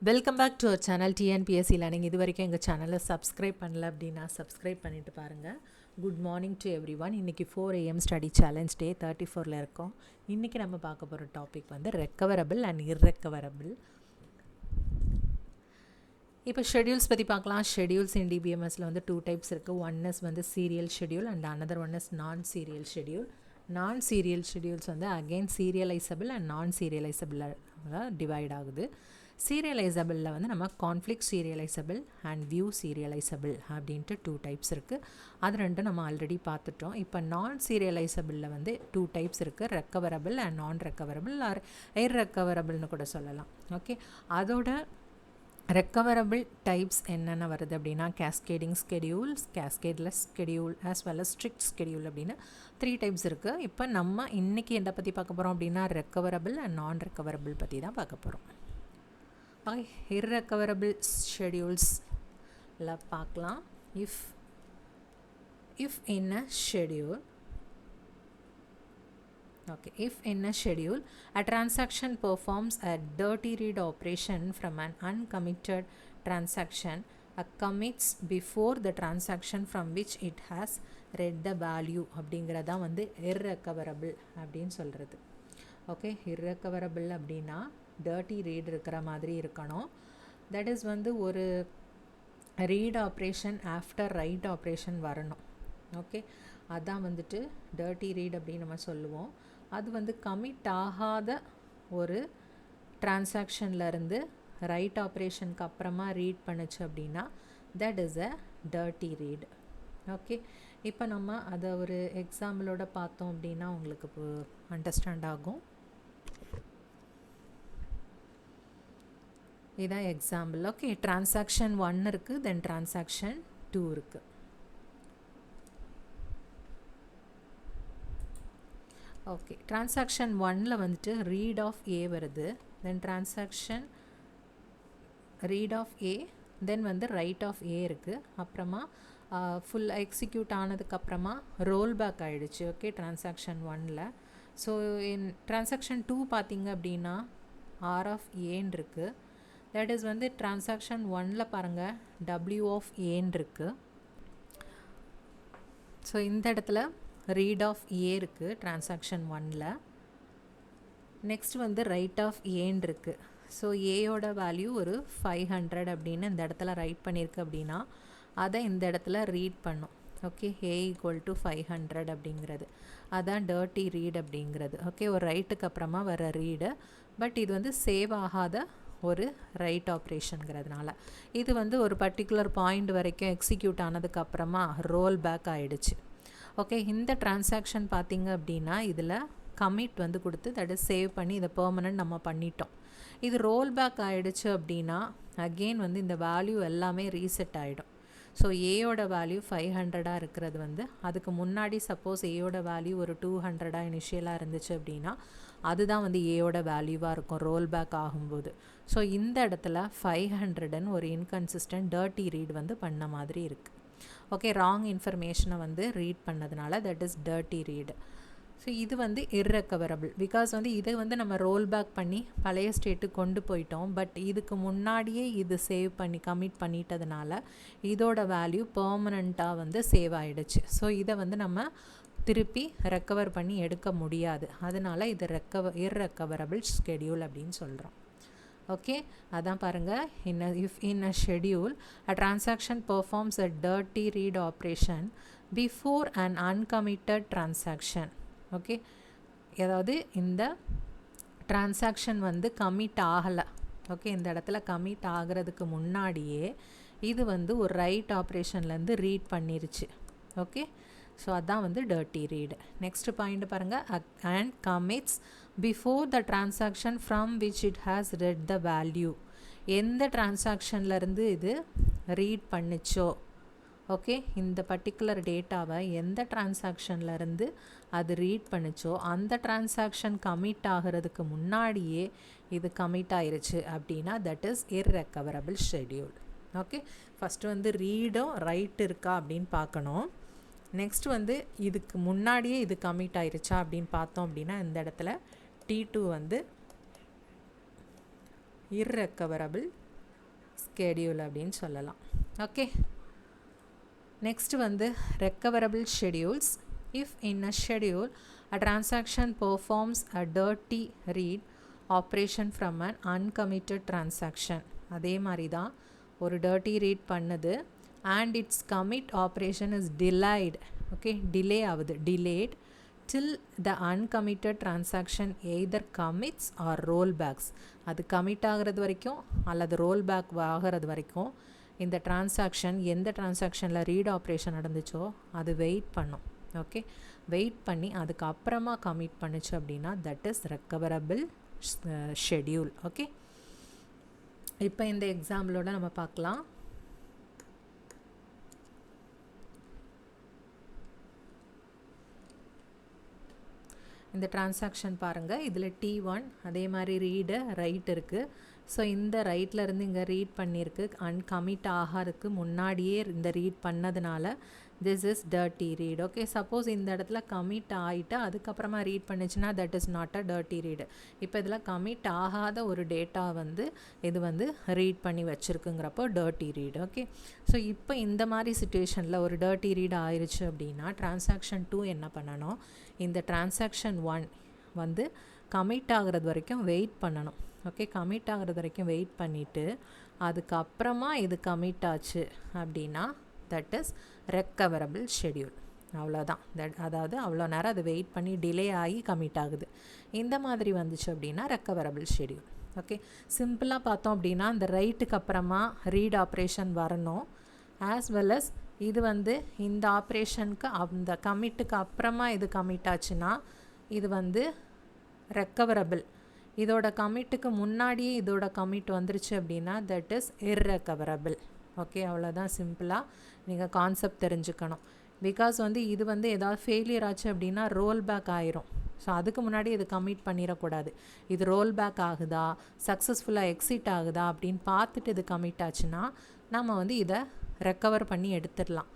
Welcome back to our channel TNPSC learning. இது வரைக்கும் எங்கள் சேனலை சப்ஸ்கிரைப் பண்ணல அப்படின்னா சப்ஸ்கிரைப் பண்ணிட்டு பாருங்கள். Good morning to every one. இன்றைக்கி 4 AM ஸ்டடி சேலஞ்ச் டே 34 இருக்கோம். இன்றைக்கி நம்ம பார்க்க போகிற டாபிக் வந்து ரெக்கவரபிள் அண்ட் இர்ரெக்கவரபிள். இப்போ ஷெடியூல்ஸ் பற்றி பார்க்கலாம். ஷெடியூல்ஸ் இன் DBMSல வந்து 2 டைப்ஸ் இருக்குது. ஒன் இஸ் வந்து serial schedule and another one is நான் சீரியல் ஷெடியூல். நான் சீரியல் ஷெடியூல்ஸ் வந்து அகெயின் சீரியலைசபிள் அண்ட் நான் சீரியலைசபிள் டிவைட் ஆகுது. சீரியலைசபிளில் வந்து நம்ம conflict serializable and view serializable அப்படின்ட்டு 2 டைப்ஸ் இருக்குது. அது ரெண்டும் நம்ம ஆல்ரெடி பார்த்துட்டோம். இப்போ நான் சீரியலைசபிளில் வந்து 2 டைப்ஸ் இருக்குது. Recoverable and non recoverable or இர்ரெக்கவரபிள்னு கூட சொல்லலாம். ஓகே, அதோட ரெக்கவரபிள் டைப்ஸ் என்னென்ன வருது அப்படின்னா cascading schedules, cascadeless schedule as well as strict schedule அப்படின்னு 3 டைப்ஸ் இருக்குது. இப்போ நம்ம இன்றைக்கி என்ன பற்றி பார்க்க போகிறோம் அப்படின்னா ரெக்கவரபிள் அண்ட் நான் ரெக்கவரபிள் பற்றி தான் பார்க்க போகிறோம். irrecoverable schedules-ல பார்க்கலாம். if in a schedule a transaction performs a dirty read operation from an uncommitted transaction, commits before the transaction from which it has read the value அப்படிங்கிறதா வந்து irrecoverable அப்படின்னு சொல்கிறது. Okay, irrecoverable அப்படின்னா டர்ட்டி ரீட் இருக்கிற மாதிரி இருக்கணும். That is வந்து ஒரு read operation after right operation வரணும். ஓகே, அதான் வந்துட்டு டர்ட்டி ரீட் அப்படின்னு நம்ம சொல்லுவோம். அது வந்து கமிட் ஆகாத ஒரு டிரான்சாக்ஷன்லேருந்து ரைட் ஆப்ரேஷனுக்கு அப்புறமா ரீட் பண்ணுச்சு அப்படின்னா that is a dirty read. Okay, இப்போ நம்ம அதை ஒரு எக்ஸாம்பிளோட பார்த்தோம் அப்படின்னா உங்களுக்கு இப்போ அண்டர்ஸ்டாண்ட் ஆகும். இதான் எக்ஸாம்பிள். ஓகே, டிரான்சாக்ஷன் 1 இருக்குது, தென் டிரான்சாக்ஷன் 2 இருக்குது. ஓகே, டிரான்சாக்ஷன் 1ல் வந்துட்டு ரீட் ஆஃப் ஏ வருது, தென் டிரான்சாக்ஷன் ரீட் ஆஃப் ஏ, தென் வந்து ரைட் ஆஃப் ஏ இருக்குது. அப்புறமா ஃபுல் எக்ஸிக்யூட் ஆனதுக்கப்புறமா ரோல் பேக் ஆகிடுச்சு. ஓகே, டிரான்சாக்ஷன் 1ல். ஸோ இன் டிரான்சாக்ஷன் 2 பார்த்திங்க அப்படின்னா ஆர் ஆஃப் ஏன்னு இருக்குது. தட் இஸ் வந்து டிரான்சாக்ஷன் 1ல் பாருங்கள் W ஆஃப் ஏன்னு இருக்குது. ஸோ இந்த இடத்துல ரீட் ஆஃப் ஏ இருக்குது டிரான்சாக்ஷன் 1ல். நெக்ஸ்ட் வந்து ரைட் ஆஃப் ஏன்னு இருக்குது. ஸோ ஏயோட வேல்யூ ஒரு 500 அப்படின்னு இந்த இடத்துல ரைட் பண்ணியிருக்கு அப்படின்னா அதை இந்த இடத்துல ரீட் பண்ணும். ஓகே, A = 500 அப்படிங்கிறது அதான் டர்ட்டி ரீட் அப்படிங்கிறது. ஓகே, ஒரு ரைட்டுக்கு அப்புறமா வர ரீடு, பட் இது வந்து சேவ் ஆகாத ஒரு ரைட் ஆப்ரேஷனுங்கிறதுனால இது வந்து ஒரு பர்டிகுலர் பாயிண்ட் வரைக்கும் எக்ஸிக்யூட் ஆனதுக்கப்புறமா ரோல் பேக் ஆகிடுச்சு. ஓகே, இந்த டிரான்சாக்ஷன் பார்த்திங்க அப்படின்னா இதில் கமிட் வந்து கொடுத்து தட் இஸ் சேவ் பண்ணி இதை பெர்மனன்ட் நம்ம பண்ணிட்டோம். இது ரோல் பேக் ஆகிடுச்சு அப்படின்னா அகெயின் வந்து இந்த வேல்யூ எல்லாமே ரீசெட் ஆகிடும். ஸோ ஏயோட வேல்யூ 500 இருக்கிறது வந்து அதுக்கு முன்னாடி சப்போஸ் ஏயோட வேல்யூ ஒரு 200 இனிஷியலாக இருந்துச்சு அப்படின்னா அதுதான் வந்து ஏயோட வேல்யூவாக இருக்கும் ரோல் பேக் ஆகும்போது. ஸோ இந்த இடத்துல 500ன்னு ஒரு இன்கன்சிஸ்டன்ட் டர்ட்டி ரீட் வந்து பண்ண மாதிரி இருக்குது. ஓகே, ராங் இன்ஃபர்மேஷனை வந்து ரீட் பண்ணதுனால that is dirty read. So இது வந்து இர்ரெக்கவரபிள். பிகாஸ் வந்து இதை வந்து நம்ம ரோல் பேக் பண்ணி பழைய ஸ்டேட்டுக்கு கொண்டு போயிட்டோம். பட் இதுக்கு முன்னாடியே இது சேவ் பண்ணி கமிட் பண்ணிட்டதுனால இதோட வேல்யூ பெர்மனண்ட்டாக வந்து சேவ் ஆகிடுச்சு. ஸோ இதை வந்து நம்ம திருப்பி ரெக்கவர் பண்ணி எடுக்க முடியாது. அதனால இது இர்ரெக்கவரபிள் ஸ்கெடியூல் அப்படின்னு சொல்கிறோம். ஓகே, அதான் பாருங்கள். If in a schedule a transaction performs a dirty read operation before an uncommitted transaction. Okay, அதாவது இந்த டிரான்சாக்ஷன் வந்து கமிட் ஆகலை. ஓகே, இந்த இடத்துல கமிட் ஆகிறதுக்கு முன்னாடியே இது வந்து ஒரு ரைட் ஆப்ரேஷன்லேருந்து ரீட் பண்ணிருச்சு. ஓகே, ஸோ அதான் வந்து டர்ட்டி ரீடு. நெக்ஸ்ட் பாயிண்ட் பாருங்கள். And commits before the transaction from which it has read the value. எந்த டிரான்சாக்ஷன்லேருந்து இது ரீட் பண்ணிச்சோ, ஓகே, இந்த பர்டிகுலர் டேட்டாவை எந்த டிரான்சாக்ஷன்லேருந்து அது ரீட் பண்ணிச்சோ அந்த டிரான்சாக்ஷன் கமிட் ஆகிறதுக்கு முன்னாடியே இது கமிட் ஆயிருச்சு அப்படின்னா that is irrecoverable schedule. Okay, first வந்து ரீடும் ரைட் இருக்கா அப்படின்னு பார்க்கணும். நெக்ஸ்ட் வந்து இதுக்கு முன்னாடியே இது கமிட் ஆயிருச்சா அப்படின்னு பார்த்தோம் அப்படின்னா இந்த இடத்துல T2 வந்து irrecoverable schedule அப்படின்னு சொல்லலாம். ஓகே, நெக்ஸ்ட் வந்து recoverable schedules. If in a schedule a transaction performs a dirty read operation from an uncommitted transaction, அதே மாதிரி தான் ஒரு dirty read பண்ணுது and its commit operation is delayed. okay, delay ஆகுது, delayed till the uncommitted transaction either commits or rollbacks. அது commit ஆகிறது வரைக்கும் அல்லது rollback ஆகிறது வரைக்கும் இந்த transaction எந்த transactionல read operation நடந்துச்சோ அது வெயிட் பண்ணும். ஓகே, வெயிட் பண்ணி அதுக்கு அப்புறமா commit பண்ணுச்சு அப்படின்னா that is recoverable schedule. Okay, இப்போ இந்த எக்ஸாம்பிளோட நம்ம பார்க்கலாம். இந்த டிரான்சாக்ஷன் பாருங்கள், இதில் T1 அதே மாதிரி ரீடு ரைட் இருக்குது. ஸோ இந்த ரைட்டில் இருந்து இங்கே ரீட் பண்ணியிருக்கு, கமிட் ஆகிறதுக்கு முன்னாடியே இந்த ரீட் பண்ணதுனால this is dirty read. Okay, suppose இந்த இடத்துல கமிட் ஆகிட்டு அதுக்கப்புறமா ரீட் பண்ணிச்சுன்னா that is not a dirty read. இப்போ இதில் கமிட் ஆகாத ஒரு டேட்டா வந்து இது வந்து ரீட் பண்ணி வச்சுருக்குங்கிறப்போ டர்ட்டி ரீடு. ஓகே, ஸோ இப்போ இந்த மாதிரி சிச்சுவேஷனில் ஒரு டர்ட்டி ரீட் ஆயிடுச்சு அப்படின்னா டிரான்சாக்ஷன் 2 என்ன பண்ணணும், இந்த டிரான்சாக்ஷன் 1 வந்து கமிட் ஆகிறது வரைக்கும் வெயிட் பண்ணணும். ஓகே, கமிட் ஆகிறது வரைக்கும் வெயிட் பண்ணிவிட்டு அதுக்கப்புறமா இது கமிட் ஆச்சு அப்படின்னா தட் இஸ் ரெக்கவரபிள் ஷெடியூல். அவ்வளோதான். அதாவது அவ்வளோ நேரம் அது வெயிட் பண்ணி டிலே ஆகி கமிட் ஆகுது. இந்த மாதிரி வந்துச்சு அப்படின்னா ரெக்கவரபிள் ஷெடியூல். ஓகே, சிம்பிளாக பார்த்தோம் அப்படின்னா இந்த ரைட்டுக்கு அப்புறமா ரீட் ஆப்ரேஷன் வரணும், ஆஸ் வெல் அஸ் இது வந்து இந்த ஆப்ரேஷனுக்கு அந்த கமிட்டுக்கு அப்புறமா இது கமிட் ஆச்சுன்னா இது வந்து ரெக்கவரபிள். இதோட கமிட்டுக்கு முன்னாடியே இதோட கமிட் வந்துருச்சு அப்படின்னா தட் இஸ் இர்ரெக்கவரபிள். ஓகே, அவ்வளோதான். சிம்பிளாக நீங்கள் கான்செப்ட் தெரிஞ்சுக்கணும். பிகாஸ் வந்து இது வந்து ஏதாவது ஃபெயிலியர் ஆச்சு அப்படின்னா ரோல் பேக் ஆயிரும். ஸோ அதுக்கு முன்னாடி இது கமிட் பண்ணிடக்கூடாது. இது ரோல் பேக் ஆகுதா, சக்ஸஸ்ஃபுல்லாக எக்ஸிட் ஆகுதா அப்படின்னு பார்த்துட்டு இது கமிட் ஆச்சுன்னா நம்ம வந்து இதை ரெக்கவர் பண்ணி எடுத்துடலாம்.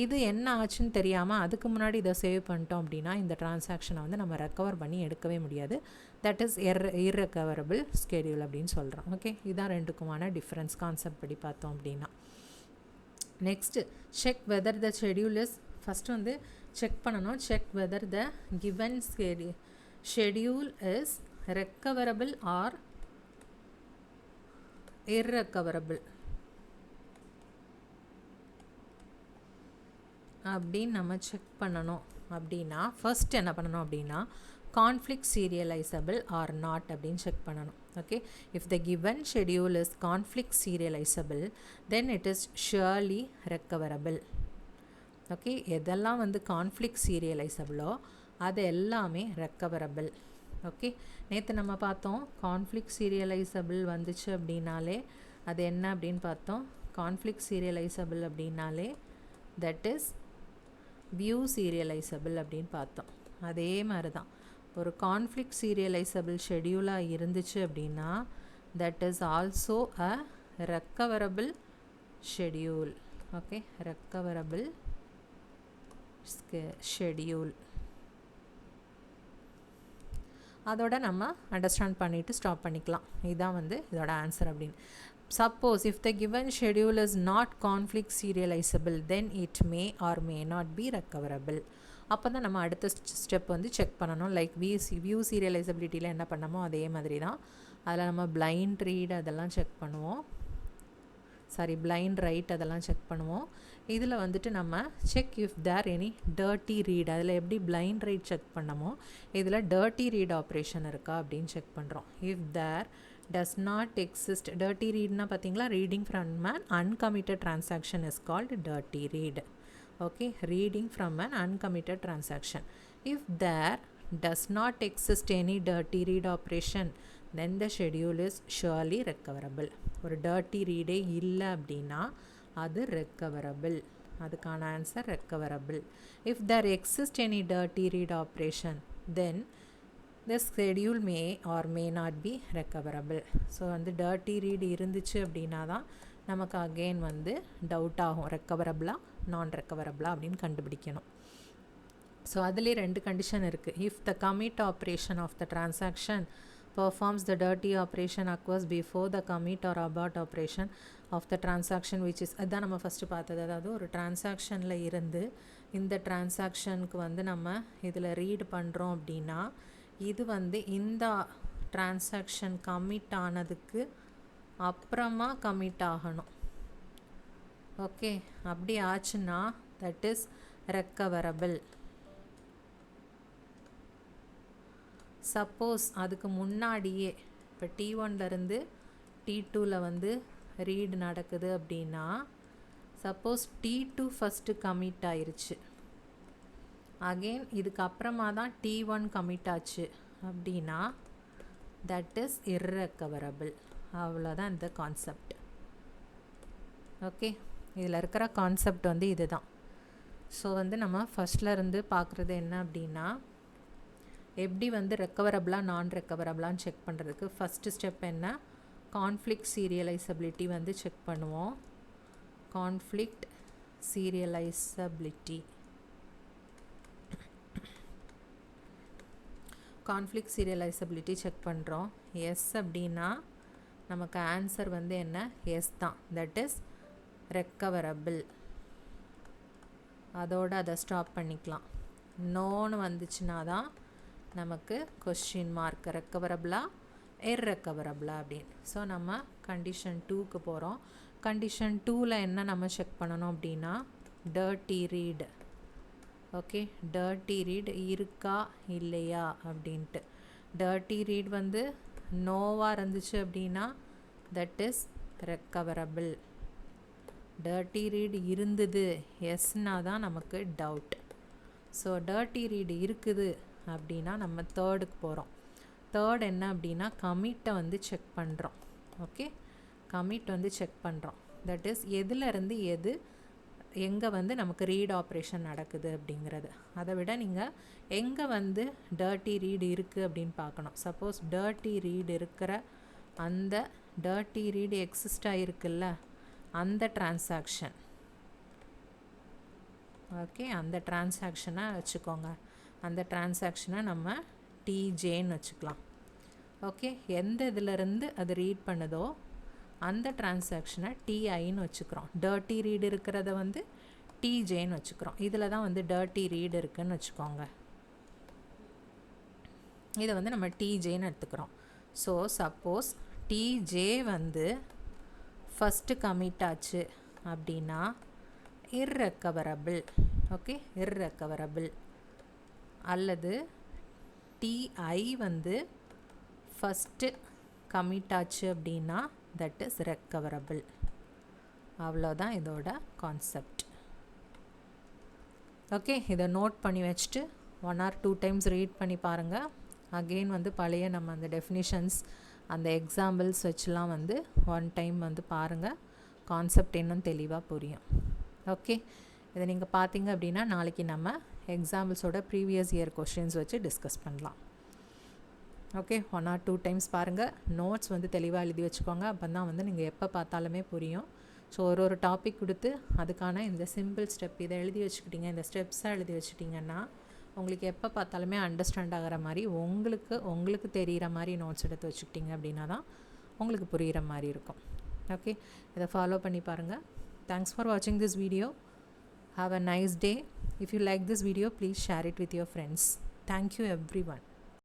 இது என்ன ஆச்சுன்னு தெரியாமல் அதுக்கு முன்னாடி இதை சேவ் பண்ணிட்டோம் அப்படின்னா இந்த டிரான்சாக்ஷனை வந்து நம்ம ரெக்கவர் பண்ணி எடுக்கவே முடியாது. தட் இஸ் இர்ரெக்கவரபிள் ஸ்கெடியூல் அப்படின்னு சொல்கிறோம். ஓகே, இதுதான் ரெண்டுக்குமான டிஃப்ரென்ஸ் கான்செப்ட் படி பார்த்தோம் அப்படின்னா. Next check whether the schedule is, first வந்து செக் பண்ணணும், check whether the given schedule is recoverable or irrecoverable அப்படின்னு நம்ம செக் பண்ணணும். அப்படின்னா ஃபர்ஸ்ட் என்ன பண்ணணும் அப்படின்னா கான்ஃப்ளிக்ட் சீரியலைசபிள் ஆர் நாட் அப்படின்னு செக் பண்ணணும். Okay, if the given schedule is conflict serializable then it is surely recoverable. Okay, எதெல்லாம் வந்து கான்ஃப்ளிக்ட் சீரியலைசபிளோ அது எல்லாமே ரெக்கவரபிள். ஓகே, நேற்று நம்ம பார்த்தோம் கான்ஃப்ளிக்ட் சீரியலைசபிள் வந்துச்சு அப்படின்னாலே அது என்ன அப்படின்னு பார்த்தோம். கான்ஃப்ளிக்ட் சீரியலைசபிள் அப்படின்னாலே தட் இஸ் வியூ சீரியலைசபிள் அப்படின்னு பார்த்தோம். அதே மாதிரி தான் ஒரு கான்ஃப்ளிக்ட் சீரியலைசபிள் ஷெடியூலாக இருந்துச்சு அப்படின்னா that is also a recoverable schedule. Okay, recoverable schedule. அதோட நம்ம அண்டர்ஸ்டாண்ட் பண்ணிவிட்டு ஸ்டாப் பண்ணிக்கலாம். இதுதான் வந்து இதோட ஆன்சர் அப்படின்னு. Suppose if the given schedule is not conflict serializable then it may or may not be recoverable. அப்போ தான் நம்ம அடுத்த ஸ்டெப் வந்து செக் பண்ணணும். லைக் வியூ சீரியலைசபிலிட்டியில் என்ன பண்ணமோ அதே மாதிரி தான் அதில் நம்ம பிளைண்ட் ரீட் அதெல்லாம் செக் பண்ணுவோம், பிளைண்ட் ரைட் அதெல்லாம் செக் பண்ணுவோம். இதில் வந்துட்டு நம்ம check if there any dirty read, அதில் எப்படி பிளைண்ட் ரைட் செக் பண்ணமோ இதில் டர்ட்டி ரீட் ஆப்ரேஷன் இருக்கா அப்படின்னு செக் பண்ணுறோம். If there does not exist, dirty read na pathingala, reading from an uncommitted transaction is called dirty read. Okay, reading from an uncommitted transaction. If there does not exist any dirty read operation then the schedule is surely recoverable. ஒரு dirty read illa அப்படினா அது recoverable. அதுக்கான answer recoverable. If there exists any dirty read operation then the schedule may or may not be recoverable. So வந்து dirty read இருந்துச்சு அப்படின்னா தான் நமக்கு again வந்து டவுட் ஆகும், ரெக்கவரபிளாக நான் ரெக்கவரபிளாக அப்படின்னு கண்டுபிடிக்கணும். ஸோ அதுலேயே ரெண்டு கண்டிஷன் இருக்குது. If the commit operation of the transaction performs the dirty operation occurs before the commit or abort operation of the transaction which is அதான் நம்ம ஃபஸ்ட்டு பார்த்தது. அதாவது ஒரு டிரான்சாக்ஷனில் இருந்து இந்த டிரான்சாக்ஷனுக்கு வந்து நம்ம இதில் ரீட் பண்ணுறோம் அப்படின்னா இது வந்து இந்த டிரான்சாக்ஷன் கமிட் ஆனதுக்கு அப்புறமா கமிட் ஆகணும். ஓகே, அப்படி ஆச்சுன்னா தட் இஸ் ரெக்கவரபிள். சப்போஸ் அதுக்கு முன்னாடியே இப்போ T1லேருந்து T2ல் வந்து ரீட் நடக்குது அப்படின்னா சப்போஸ் T2 ஃபஸ்ட்டு கமிட் ஆயிருச்சு, அகெயின் இதுக்கப்புறமா தான் T1 கமிட் ஆச்சு அப்படின்னா தட் இஸ் irrecoverable. அவ்வளோதான் இந்த கான்செப்ட். ஓகே, இதில் இருக்கிற கான்செப்ட் வந்து இது தான். ஸோ வந்து நம்ம ஃபஸ்ட்லேருந்து பார்க்குறது என்ன அப்படின்னா எப்படி வந்து ரெக்கவரபிளாக நான் ரெக்கவரபிளான்னு செக் பண்ணுறதுக்கு ஃபஸ்ட்டு ஸ்டெப் என்ன, கான்ஃப்ளிக்ட் சீரியலைசபிலிட்டி வந்து செக் பண்ணுவோம். கான்ஃப்ளிக்ட் சீரியலைசபிலிட்டி கான்ஃப்ளிக்ட் சீரியலைசபிலிட்டி செக் பண்ணுறோம். எஸ் அப்படின்னா நமக்கு ஆன்சர் வந்து என்ன, எஸ் தான், தட் இஸ் ரெக்கவரபிள். அதோடு அதை ஸ்டாப் பண்ணிக்கலாம். நோன்னு வந்துச்சுன்னா தான் நமக்கு கொஸ்டின் மார்க் ரெக்கவரபிளா இர்ரெக்கவரபிளா அப்படின்னு. ஸோ நம்ம கண்டிஷன் 2க்கு போகிறோம். கண்டிஷன் 2ல் என்ன நம்ம செக் பண்ணணும் அப்படின்னா dirty read. Okay, dirty read இருக்கா இல்லையா அப்படின்ட்டு. டர்ட்டி ரீட் வந்து நோவாக இருந்துச்சு அப்படின்னா that is recoverable. Dirty read இருந்தது எஸ்னா தான் நமக்கு டவுட். ஸோ டர்ட்டி ரீட் இருக்குது அப்படின்னா நம்ம தேர்டுக்கு போகிறோம். தேர்ட் என்ன அப்படின்னா கமிட்டை வந்து செக் பண்ணுறோம். ஓகே, கமிட் வந்து செக் பண்ணுறோம். தட் இஸ் எதுலேருந்து எது எங்கே வந்து நமக்கு ரீட் ஆப்ரேஷன் நடக்குது அப்படிங்கிறது. அதை விட நீங்கள் எங்கே வந்து டர்ட்டி ரீட் இருக்குது அப்படின்னு பார்க்கணும். சப்போஸ் டர்ட்டி ரீட் இருக்கிற அந்த டர்ட்டி ரீடு எக்ஸிஸ்ட் ஆகிருக்குல்ல அந்த டிரான்சாக்ஷன், ஓகே, அந்த டிரான்சாக்ஷனை வச்சுக்கோங்க. அந்த டிரான்சாக்ஷனை நம்ம டிஜேன்னு வச்சுக்கலாம். ஓகே, எந்த இதிலருந்து அது ரீட் பண்ணுதோ அந்த டிரான்சாக்ஷனை டிஐன்னு வச்சுக்கிறோம். டர்ட்டி ரீடு இருக்கிறத வந்து டிஜேன்னு வச்சுக்கிறோம். இதில் தான் வந்து டர்ட்டி ரீடு இருக்குதுன்னு வச்சுக்கோங்க. இதை வந்து நம்ம டிஜேன்னு எடுத்துக்கிறோம். ஸோ சப்போஸ் டிஜே வந்து ஃபஸ்ட்டு கமிட் ஆச்சு அப்படின்னா irrecoverable. Okay, irrecoverable. அல்லது டிஐ வந்து ஃபஸ்ட்டு கமிட் ஆச்சு அப்படின்னா தட் இஸ் ரெக்கவரபிள். அவ்வளோதான் இதோட கான்செப்ட். ஓகே, இதை நோட் பண்ணி வச்சுட்டு 1 or 2 டைம்ஸ் ரீட் பண்ணி பாருங்கள். அகெயின் வந்து பழைய நம்ம அந்த டெஃபினிஷன்ஸ் அந்த எக்ஸாம்பிள்ஸ் வச்சுலாம் வந்து 1 டைம் வந்து பாருங்கள். கான்செப்ட் இன்னும் தெளிவாக புரியும். ஓகே, இதை நீங்கள் பார்த்தீங்க அப்படின்னா நாளைக்கு நம்ம எக்ஸாம்பிள்ஸோட ப்ரீவியஸ் இயர் கொஸ்டின்ஸ் வச்சு டிஸ்கஸ் பண்ணலாம். ஓகே, 1 or 2 டைம்ஸ் பாருங்கள். நோட்ஸ் வந்து தெளிவாக எழுதி வச்சுக்கோங்க. அப்போ தான் வந்து நீங்கள் எப்போ பார்த்தாலுமே புரியும். ஸோ ஒரு டாபிக் கொடுத்து அதுக்கான இந்த சிம்பிள் ஸ்டெப் இதை எழுதி வச்சுக்கிட்டிங்க, இந்த ஸ்டெப்ஸாக எழுதி வச்சுட்டிங்கன்னா உங்களுக்கு எப்போ பார்த்தாலுமே அண்டர்ஸ்டாண்ட் ஆகிற மாதிரி உங்களுக்கு தெரிகிற மாதிரி நோட்ஸ் எடுத்து வச்சுக்கிட்டிங்க அப்படின்னா தான் உங்களுக்கு புரிகிற மாதிரி இருக்கும். ஓகே, இதை ஃபாலோ பண்ணி பாருங்கள். Thanks for watching this video. Have a nice day. If you like this video, please share it with your friends. Thank you everyone.